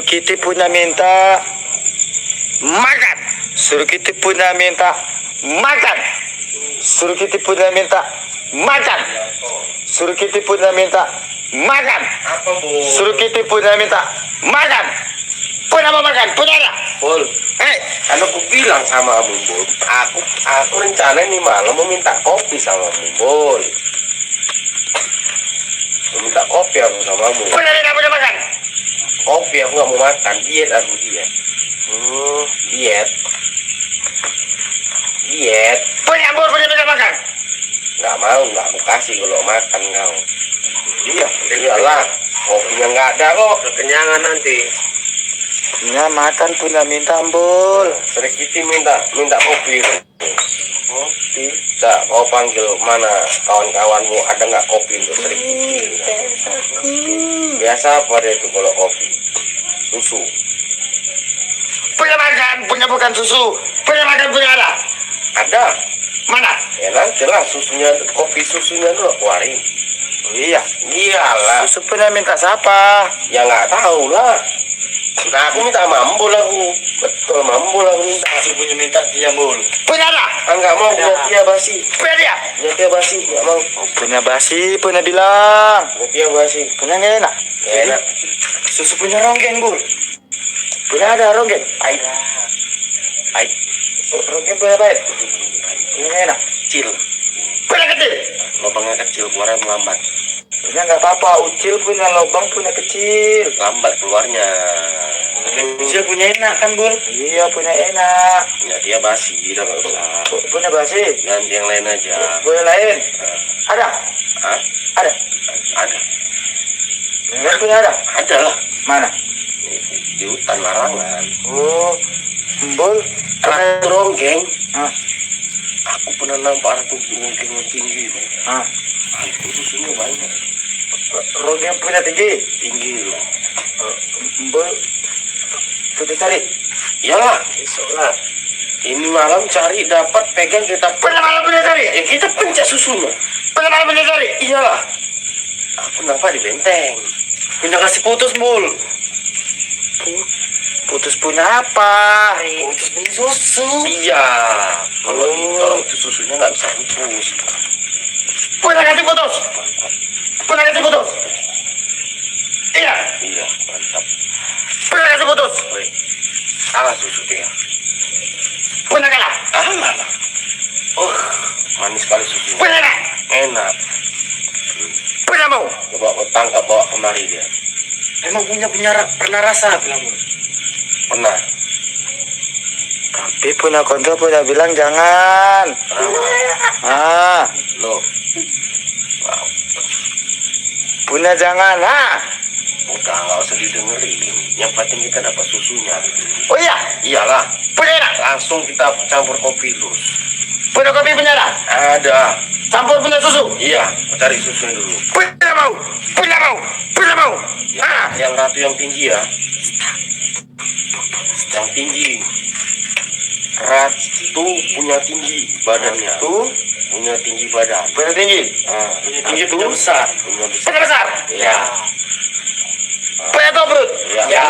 Kitty punya minta makan. Suruh Kitty punya minta makan. Suruh Kitty punya minta makan. Suruh Kitty punya minta makan. Suruh Kitty punya minta makan. Punya mau makan, punya ada. Bol, kan aku bilang sama kamu, Bol. Aku rencana nih malam mau minta kopi sama kamu, Bol. Mau minta kopi aku sama kamu. Punya ada, punya makan. Kopi aku nggak mau makan, diet aku diet. Diet. Diet. Punya bol, punya minta makan. Nggak mau kasih kalau makan kau. Iya, Iyalah, kopinya nggak ada kok. Kekenyangan nanti. punya makan, punya minta bol. Sering Kitty minta kopi. Kopi. Nah, kau panggil mana kawan-kawanmu, ada nggak kopi untuk Sri Kitty? Biasa apa dia itu kalau kopi? Susu. Punya makan, punya bukan susu. Punya makan, punya ada. Ada. Mana? Ya nanti lah susunya, kopi susunya dulu keluarin. Oh, iya. Iyalah. Susu punya minta siapa? Ya nggak tahu lah. Nah aku minta mambul aku. Betul mambul aku minta. Masih punya minta dia bol. Punya ada. Nggak mau punya dia basi. Punya dia. Punya dia basi nggak mau. Punya basi, punya bilang. Punya dia basi. Punya nggak enak. Nggak enak. Susu punya ronggeng bol. Punya ada ronggeng. Pahit. Pahit. Ronggeng punya pahit. Punya nggak enak. Kecil. Punya kecil. Lubangnya kecil keluarnya melambat. Punya nggak apa-apa. Ucil punya lubang, punya kecil. Lambat keluarnya. Kecil punya enak kan bol. Iya, punya enak. Punya dia basi. Udah nggak usah. Punya basi. Ganti yang lain aja. Boleh lain. Ada. Hah? Ada. Ada. Yang punya ada. Ada lah. Mana? Di hutan larangan. Oh, bol. Ratu ronggeng. Hah? Aku pernah nampak ratu ronggeng yang tinggi. Hah? Itu susunya banyak. Ronggeng punya tinggi. Tinggi loh. Bol. Kita cari. Iyalah. Besok lah. Ini malam cari dapat pegang kita. Punya malam punya cari. Ya kita pencet susunya. Punya malam punya cari. Iyalah. Aku nampak di benteng. Punya kasih putus bol. Putus punya apa? Putus beli susu. Iya. Kalau itu susunya nggak bisa putus. Punya kasih putus. Punya kasih putus. Iya. Iya, mantap. Punya kasih putus. Woi, kalah susu dia. Punya kalah. Alah. Oh, manis sekali susunya. Punya enak. Enak. Punya mau. Coba kau tangkap bawa kemari dia. Emang pernah rasa bilang bol. Pernah. Tapi punya konco punya bilang jangan. Ah, Loh. Wow. punya jangan. Ah. Udah nggak usah didengerin. Yang penting kita dapat susunya. Oh iya. Iyalah. Punya enak. Langsung kita campur kopi lus. Punya kopi punya ada. Ada. Campur punya susu. Iya. Cari susunya dulu. Punya mau. Punya mau. Punya mau. Ah. Yang ratu yang tinggi ya. Yang tinggi. Ratu punya tinggi badannya. Tuh. Punya tinggi badan. Punya tinggi. Punya tinggi punya besar. Punya besar. Punya besar. Iya. Punya tobrut. Iya. Ya.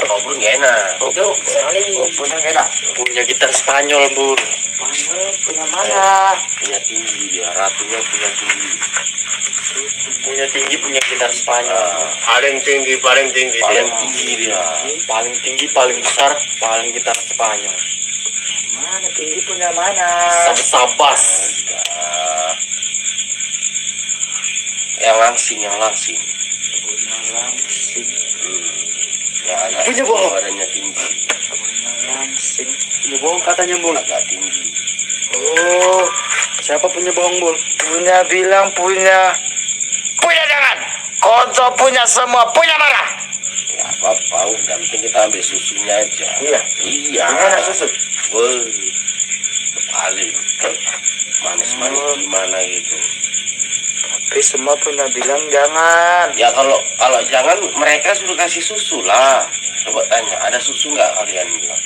Kalau belum nggak enak. Punya enak. Punya gitar Spanyol bol. Punya mana? Punya tinggi dia. Ratunya punya tinggi. Punya tinggi punya gitar Spanyol. Paling tinggi dia. Paling tinggi paling besar paling gitar Spanyol. Mana tinggi punya mana? Sabas. Ah. Yang langsing. Punya langsing. Yang agak Punya bohong. badannya tinggi. Punya langsing. Punya bohong katanya bol. Agak tinggi. Oh, Siapa punya bohong bol? punya bilang punya. Punya jangan. Konco punya semua. Punya marah. Ya apa-apa, udah penting kita ambil susunya aja. Iya. Iya. Gimana susu? Woi, paling manis-manis gimana gitu. Tapi semua punya bilang jangan. Ya kalau jangan mereka suruh kasih susu lah. Coba tanya, ada susu nggak kalian bilang?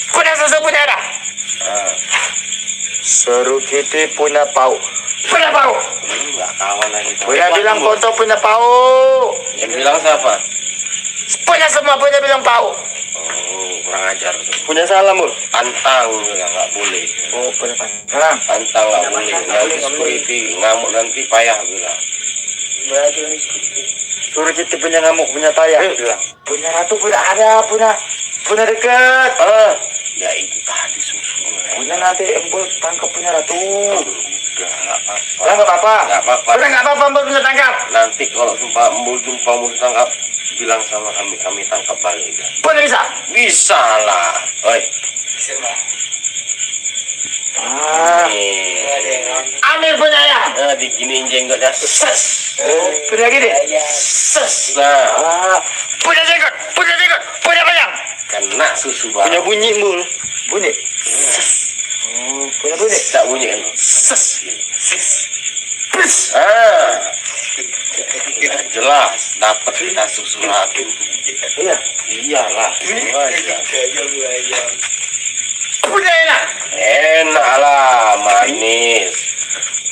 Punya susu punya ada. Nah, Seru Kitty punya pau. Punya pau. ini nggak kawan lagi. Punya bilang konco punya pau. Yang bilang siapa? Punya semua, punya bilang pau. Oh, kurang ajar tuh. Punya salah mul. Pantang bilang nggak boleh. Oh punya salah. Pantang nggak boleh. Nanti security ngamuk nanti payah bilang. Suruh kita punya ngamuk, punya payah. Bilang. Punya ratu, punya ada, punya dekat. Ya itu tadi susu. Punya nanti embul tangkap punya ratu. Udah nggak apa-apa. Nggak apa-apa. Nggak apa-apa. Udah nggak apa-apa, embul punya tangkap. Nanti kalau jumpa mau ditangkap, bilang sama kami tangkap balik. Punya bisa. Bisa lah. Oi. Amir punya ya. Diginiin jenggotnya. Ses. Punya gini. Ses. Nah, Punya jenggot, punya jenggot, punya panjang. kena susu Punya bang. bunyi mul. Bunyi. Punya bunyi. Tak bunyi kan? Ses. Pus. Ya, jelas dapat kita susu ratu. Iya. Iyalah. Wajar. Punya enak. Enak lah, manis.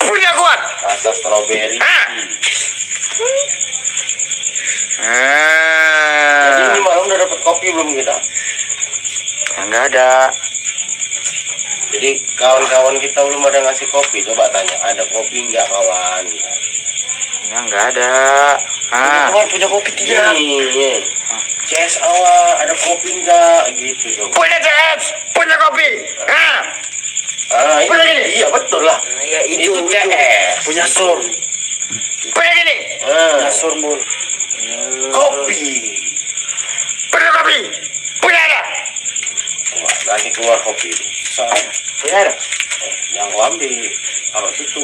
Punya kuat. Rasa stroberi. Jadi ini malam udah dapat kopi belum kita? Enggak ada. Jadi kawan-kawan kita belum ada ngasih kopi. Coba tanya, ada kopi nggak kawan? Enggak ada. Kawan punya kopi tidak. Nih, CS awal ada kopi nggak? Gitu coba. Punya CS, punya kopi. Itu, Punya gini. iya betul lah. Ya Itu CS. Punya sur. Punya gini. Punya sur mul. Kopi. Punya kopi. Punya ada. Wah, nanti keluar kopi. Punya ada. Yang kau ambil. Kalau situ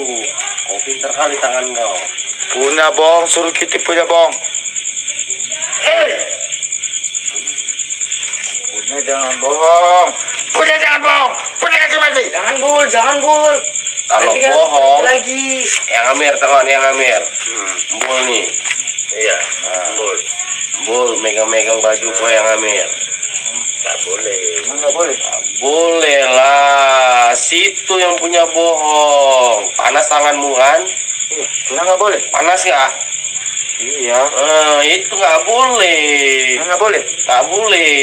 kopi terkali tangan kau. Punya bong, suruh kita punya bong. Punya jangan bohong. Punya jangan bohong. Punya kasih mati. Jangan bul. Kalau Nanti kan bohong, lagi. yang Amir teman, yang Amir. Bul nih. Iya. Bul. Bul megang-megang baju kau yang Amir. Gak boleh. Enggak boleh. Boleh lah. Situ yang punya bohong. Panas tanganmu kan? Punya nggak boleh. Panas ya? Iya. Itu nggak boleh. Nggak boleh. Nggak boleh.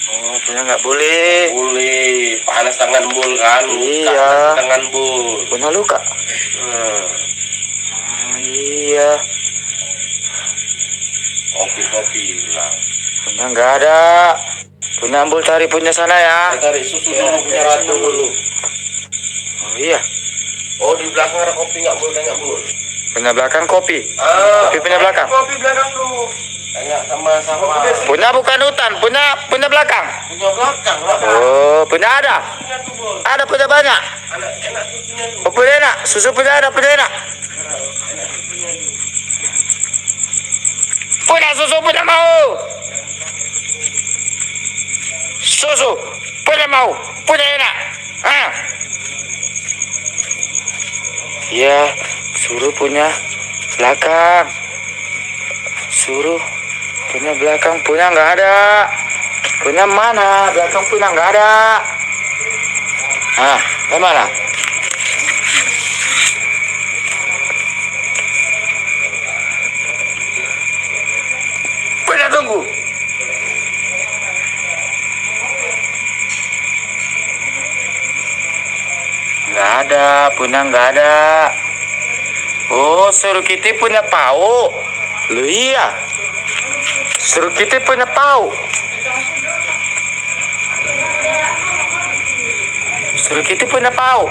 Oh, punya nggak boleh. Boleh. Panas tangan bul kan? Iya. Panas tangan bul. Punya luka. Iya. Kopi-kopi bilang. Punya nggak ada. Punya ambul cari punya sana ya. Cari susu dulu punya ratu dulu. Oh iya. Oh di belakang ada kopi nggak bul? Tanya bul. Punya belakang kopi. Kopi punya belakang. Kopi belakang dulu. Tanya sama. Punya bukan hutan. Punya belakang. Punya belakang lah. Oh, punya ada. Punya tuh bul. Ada punya banyak. Anak enak susunya tuh. Oh, punya enak. Susu punya ada, punya enak. Punya susu punya mau. Susu punya mau, punya enak. Ya, suruh punya belakang. Suruh punya belakang, punya nggak ada. Punya mana? Belakang punya nggak ada. Gimana? Punya tunggu. Nggak ada, punya nggak ada. Oh, suruh kita punya pau. Lu iya. Suruh kita punya pau. Suruh kita punya pau.